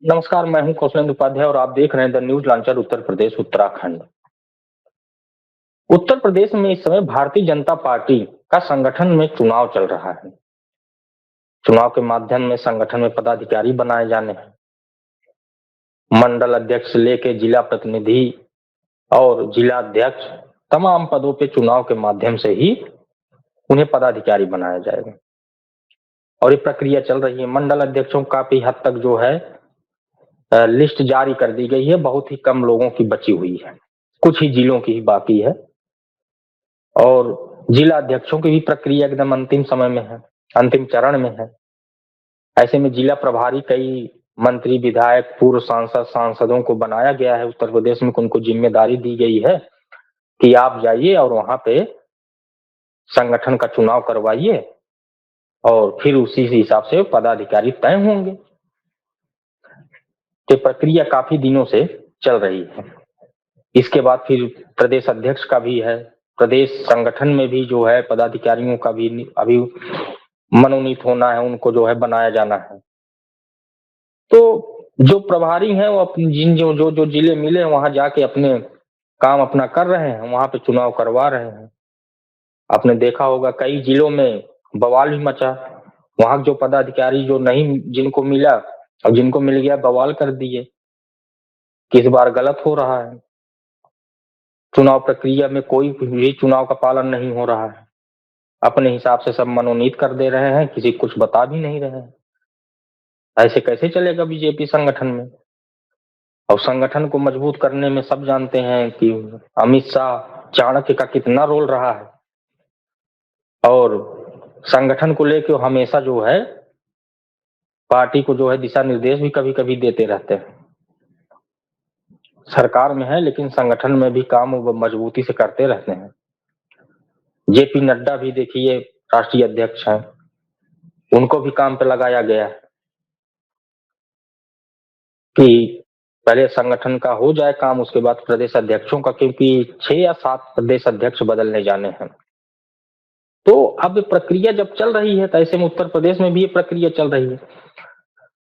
नमस्कार, मैं हूं कौशलेंद्र उपाध्याय और आप देख रहे हैं the news launcher Uttar Pradesh Uttarakhand. Uttar Pradesh में इस समय भारतीय जनता पार्टी का संगठन में चुनाव चल रहा है। चुनाव के माध्यम में संगठन में पदाधिकारी बनाए जाने हैं। मंडल अध्यक्ष से लेके जिला प्रतिनिधि और जिला अध्यक्ष तमाम पदों पे चुनाव के माध्यम से ही उन्हें पदाधिकारी बनाया जाएगा और ये प्रक्रिया चल रही है। मंडल अध्यक्षों का काफी हद तक जो है लिस्ट जारी कर दी गई है। बहुत ही कम लोगों की बची हुई है, कुछ ही जिलों की ही बाकी है और जिला अध्यक्षों की भी प्रक्रिया एकदम अंतिम समय में है, अंतिम चरण में है। ऐसे में जिला प्रभारी कई मंत्री, विधायक, पूर्व सांसद, सांसदों को बनाया गया है। उत्तर प्रदेश में उनको जिम्मेदारी दी गई है कि आप जाइए और वहां पे संगठन का चुनाव करवाइए और फिर उसी हिसाब से पदाधिकारी तय होंगे। ये प्रक्रिया काफी दिनों से चल रही है। इसके बाद फिर प्रदेश अध्यक्ष का भी है, प्रदेश संगठन में भी जो है पदाधिकारियों का भी अभी मनोनीत होना है, उनको जो है बनाया जाना है। तो जो प्रभारी हैं वो अपने जिन जो जो जो जिले मिले वहां जाके अपने काम अपना कर रहे हैं, वहां पे चुनाव करवा रहे हैं। आपने देखा होगा कई जिलों में बवाल भी मचा। वहां जो पदाधिकारी जो नहीं, जिनको मिला और जिनको मिल गया बवाल कर दिए कि इस बार गलत हो रहा है। चुनाव प्रक्रिया में कोई भी चुनाव का पालन नहीं हो रहा है। अपने हिसाब से सब मनोनीत कर दे रहे हैं, किसी कुछ बता भी नहीं रहे हैं। ऐसे कैसे चलेगा बीजेपी संगठन में? और संगठन को मजबूत करने में सब जानते हैं कि अमित शाह, चाणक्य का कितना रोल रहा है और संगठन को लेकर हमेशा जो है पार्टी को जो है दिशा निर्देश भी कभी कभी देते रहते हैं। सरकार में है लेकिन संगठन में भी काम वो मजबूती से करते रहते हैं। जेपी नड्डा भी देखिए राष्ट्रीय अध्यक्ष हैं, उनको भी काम पे लगाया गया है कि पहले संगठन का हो जाए काम, उसके बाद प्रदेश अध्यक्षों का, क्योंकि 6 या 7 प्रदेश अध्यक्ष बदलने जाने हैं। तो अब प्रक्रिया जब चल रही है तो ऐसे में उत्तर प्रदेश में भी ये प्रक्रिया चल रही है।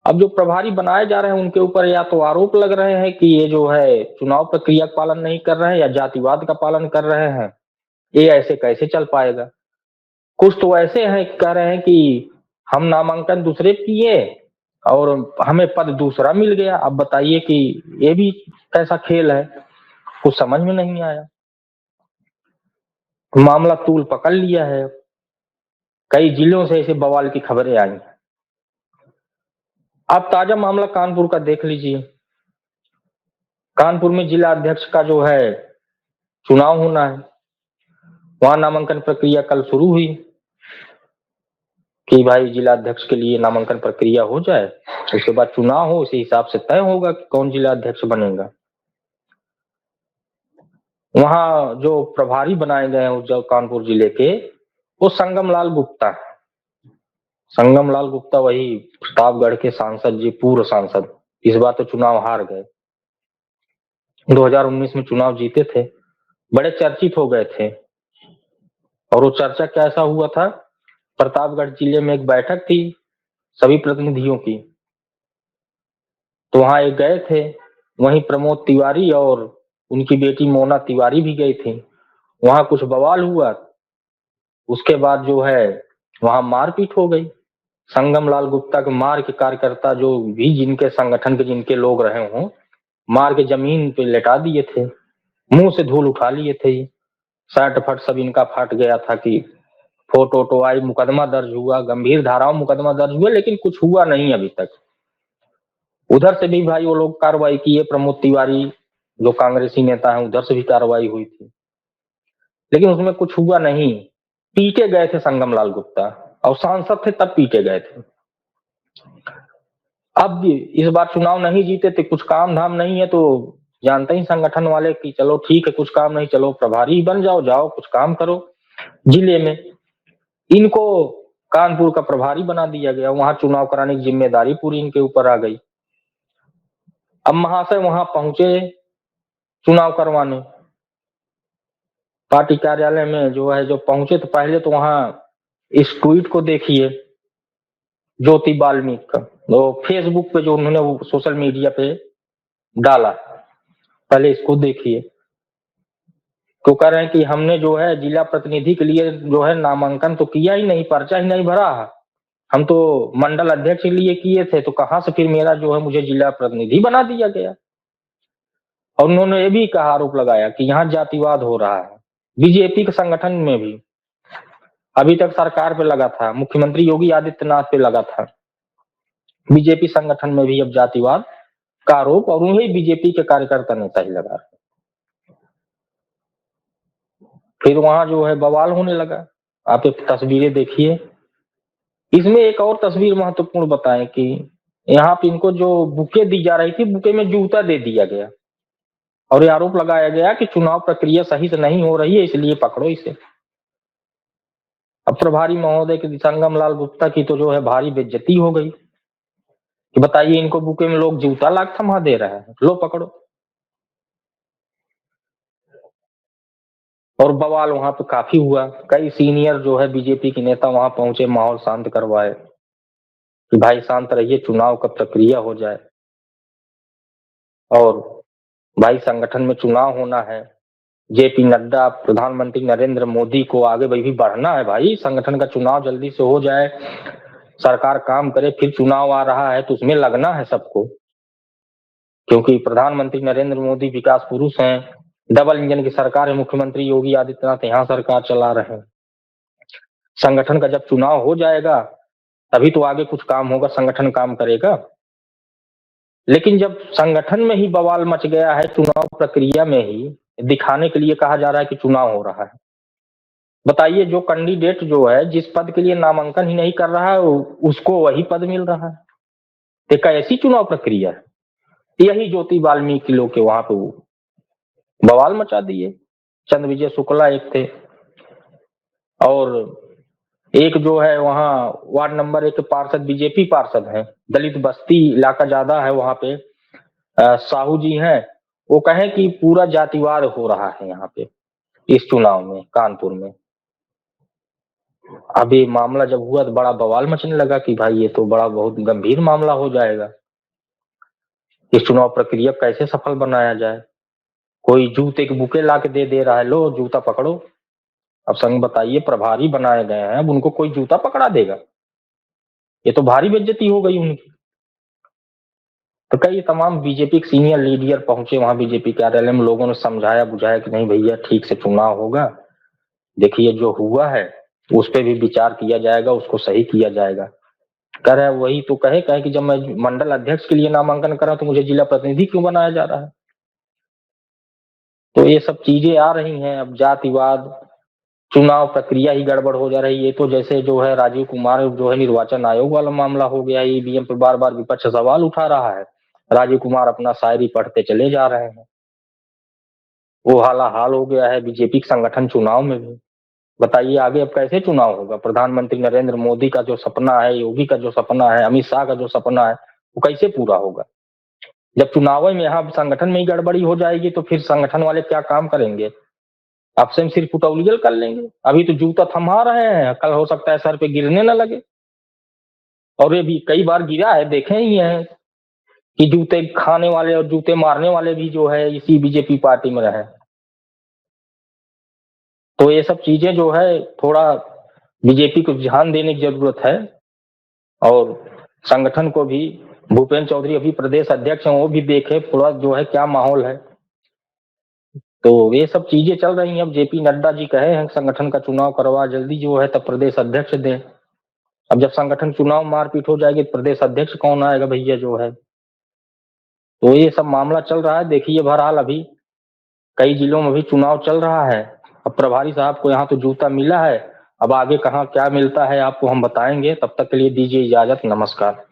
अब जो प्रभारी बनाए जा रहे हैं उनके ऊपर या तो आरोप लग रहे हैं कि ये जो है चुनाव प्रक्रिया का पालन नहीं कर रहे हैं या जातिवाद का पालन कर रहे हैं। ये ऐसे कैसे चल पाएगा? कुछ तो ऐसे हैं कह रहे हैं कि हम नामांकन दूसरे किए और हमें पद दूसरा मिल गया। अब बताइए कि ये भी कैसा खेल है? कुछ समझ में नहीं आया। मामला तूल पकड़ लिया है। कई जिलों से ऐसे बवाल की खबरें आई। अब ताजा मामला कानपुर का देख लीजिए। कानपुर में जिला अध्यक्ष का जो है चुनाव होना है। वहां नामांकन प्रक्रिया कल शुरू हुई कि भाई जिला अध्यक्ष के लिए नामांकन प्रक्रिया हो जाए, उसके बाद चुनाव हो, उसी हिसाब से तय होगा कि कौन जिला अध्यक्ष बनेगा। वहां जो प्रभारी बनाए गए हैं जो कानपुर जिले के, वो संगम लाल गुप्ता है। संगम लाल गुप्ता वही प्रतापगढ़ के सांसद जी, पूर्व सांसद। इस बार तो चुनाव हार गए। 2019 में चुनाव जीते थे, बड़े चर्चित हो गए थे। और वो चर्चा कैसा हुआ था? प्रतापगढ़ जिले में एक बैठक थी सभी प्रतिनिधियों की, तो वहां एक गए थे। वहीं प्रमोद तिवारी और उनकी बेटी मोना तिवारी भी गई थी। वहां कुछ बवाल हुआ, उसके बाद जो है वहां मारपीट हो गई। संगम लाल गुप्ता के मार के कार्यकर्ता जो भी जिनके संगठन के जिनके लोग रहे हों, मार के जमीन पे लेटा दिए थे, मुंह से धूल उठा लिए थे। शर्ट फट सब इनका फट गया था कि फोटो तो आई, मुकदमा दर्ज हुआ, गंभीर धाराओं मुकदमा दर्ज हुआ, लेकिन कुछ हुआ नहीं अभी तक। उधर से भी भाई वो लोग कार्रवाई किए, प्रमोद तिवारी जो कांग्रेसी नेता है उधर से भी कार्रवाई हुई थी, लेकिन उसमें कुछ हुआ नहीं। पीटे गए थे संगम लाल गुप्ता, और सांसद थे तब पीटे गए थे। अब भी इस बार चुनाव नहीं जीते थे, कुछ काम धाम नहीं है, तो जानते ही संगठन वाले कि चलो ठीक है कुछ काम नहीं, चलो प्रभारी बन जाओ, जाओ कुछ काम करो जिले में। इनको कानपुर का प्रभारी बना दिया गया, वहां चुनाव कराने की जिम्मेदारी पूरी इनके ऊपर आ गई। अब महाशय वहां पहुंचे चुनाव करवाने, पार्टी कार्यालय में जो है जो पहुंचे, तो पहले तो वहां इस ट्वीट को देखिए ज्योति वाल्मीकि का। तो फेसबुक पे जो उन्होंने वो सोशल मीडिया पे डाला, पहले इसको देखिए। तो कह रहे हैं कि हमने जो है जिला प्रतिनिधि के लिए जो है नामांकन तो किया ही नहीं, पर्चा ही नहीं भरा है, हम तो मंडल अध्यक्ष के लिए किए थे, तो कहाँ से फिर मेरा जो है मुझे जिला प्रतिनिधि बना दिया गया। और उन्होंने ये भी कहा, आरोप लगाया कि यहाँ जातिवाद हो रहा है बीजेपी के संगठन में भी। अभी तक सरकार पे लगा था, मुख्यमंत्री योगी आदित्यनाथ पे लगा था, बीजेपी संगठन में भी अब जातिवाद का आरोप और उन्हीं बीजेपी के कार्यकर्ता नेता ही लगा। फिर वहां जो है बवाल होने लगा। आप एक तस्वीरें देखिए, इसमें एक और तस्वीर महत्वपूर्ण बताएं कि यहाँ पे इनको जो बुके दी जा रही थी, बुके में जूता दे दिया गया और ये आरोप लगाया गया कि चुनाव प्रक्रिया सही से नहीं हो रही है, इसलिए पकड़ो इसे। अब प्रभारी महोदय की संगम लाल गुप्ता की तो जो है भारी बेइज्जती हो गई कि बताइए, इनको बुके में लोग जूता लाख थमा दे रहे हैं, लो पकड़ो। और बवाल वहां पे काफी हुआ, कई सीनियर जो है बीजेपी के नेता वहां पहुंचे, माहौल शांत करवाए कि भाई शांत रहिए, चुनाव का प्रक्रिया हो जाए और भाई संगठन में चुनाव होना है। जेपी नड्डा, प्रधानमंत्री नरेंद्र मोदी को आगे भी बढ़ना है भाई, संगठन का चुनाव जल्दी से हो जाए, सरकार काम करे, फिर चुनाव आ रहा है तो उसमें लगना है सबको, क्योंकि प्रधानमंत्री नरेंद्र मोदी विकास पुरुष हैं, डबल इंजन की सरकार है, मुख्यमंत्री योगी आदित्यनाथ यहाँ सरकार चला रहे हैं। संगठन का जब चुनाव हो जाएगा तभी तो आगे कुछ काम होगा, संगठन काम करेगा। लेकिन जब संगठन में ही बवाल मच गया है, चुनाव प्रक्रिया में ही दिखाने के लिए कहा जा रहा है कि चुनाव हो रहा है, बताइए जो कैंडिडेट जो है जिस पद के लिए नामांकन ही नहीं कर रहा है उसको वही पद मिल रहा है, तो कैसी चुनाव प्रक्रिया है। यही ज्योति वाल्मीकि लोग के वहां पे बवाल मचा दिए। चंद्र विजय शुक्ला एक थे और एक जो है वहां वार्ड नंबर 1 पार्षद बीजेपी पार्षद हैं, दलित बस्ती इलाका ज्यादा है वहां पे, साहू जी हैं, वो कहें कि पूरा जातिवाद हो रहा है यहाँ पे इस चुनाव में कानपुर में। अभी मामला जब हुआ तो बड़ा बवाल मचने लगा कि भाई ये तो बड़ा बहुत गंभीर मामला हो जाएगा, इस चुनाव प्रक्रिया कैसे सफल बनाया जाए। कोई जूते के बुके ला के दे रहा है, लो जूता पकड़ो। अब संग बताइए, प्रभारी बनाए गए हैं, अब उनको कोई जूता पकड़ा देगा, ये तो भारी बेइज्जती हो गई उनकी। तो कई तमाम बीजेपी के सीनियर लीडर पहुंचे वहां बीजेपी कार्यालय में, लोगों ने समझाया बुझाया कि नहीं भैया ठीक से चुनाव होगा, देखिए जो हुआ है उस पर भी विचार किया जाएगा, उसको सही किया जाएगा। कह रहे वही तो कहे कि जब मैं मंडल अध्यक्ष के लिए नामांकन करा तो मुझे जिला प्रतिनिधि क्यों बनाया जा रहा है। तो ये सब चीजें आ रही हैं, अब जातिवाद, चुनाव प्रक्रिया ही गड़बड़ हो जा रही है। ये तो जैसे जो है राजीव कुमार जो है निर्वाचन आयोग वाला मामला हो गया, ईवीएम पर बार बार विपक्ष सवाल उठा रहा है, राजीव कुमार अपना शायरी पढ़ते चले जा रहे हैं, वो हाल हो गया है बीजेपी के संगठन चुनाव में भी। बताइए आगे अब कैसे चुनाव होगा। प्रधानमंत्री नरेंद्र मोदी का जो सपना है, योगी का जो सपना है, अमित शाह का जो सपना है, वो कैसे पूरा होगा जब चुनाव में यहाँ संगठन में ही गड़बड़ी हो जाएगी। तो फिर संगठन वाले क्या काम करेंगे, आपसे हम सिर्फ उटौलियल कर लेंगे। अभी तो जूता थमा रहे हैं, कल हो सकता है सर पे गिरने न लगे। और ये भी कई बार गिरा है, देखे ही हैं कि जूते खाने वाले और जूते मारने वाले भी जो है इसी बीजेपी पार्टी में रहे। तो ये सब चीजें जो है थोड़ा बीजेपी को ध्यान देने की जरूरत है और संगठन को भी। भूपेंद्र चौधरी अभी प्रदेश अध्यक्ष हैं, वो भी देखे पूरा जो है क्या माहौल है। तो ये सब चीजें चल रही हैं। अब जेपी नड्डा जी कहे हैं संगठन का चुनाव करवा जल्दी जो है तब प्रदेश अध्यक्ष दें। अब जब संगठन चुनाव मारपीट हो जाएगी तो प्रदेश अध्यक्ष कौन आएगा भैया जो है। तो ये सब मामला चल रहा है। देखिए बहरहाल अभी कई जिलों में भी चुनाव चल रहा है। अब प्रभारी साहब को यहाँ तो जूता मिला है, अब आगे कहाँ क्या मिलता है आपको हम बताएंगे। तब तक के लिए दीजिए इजाजत, नमस्कार।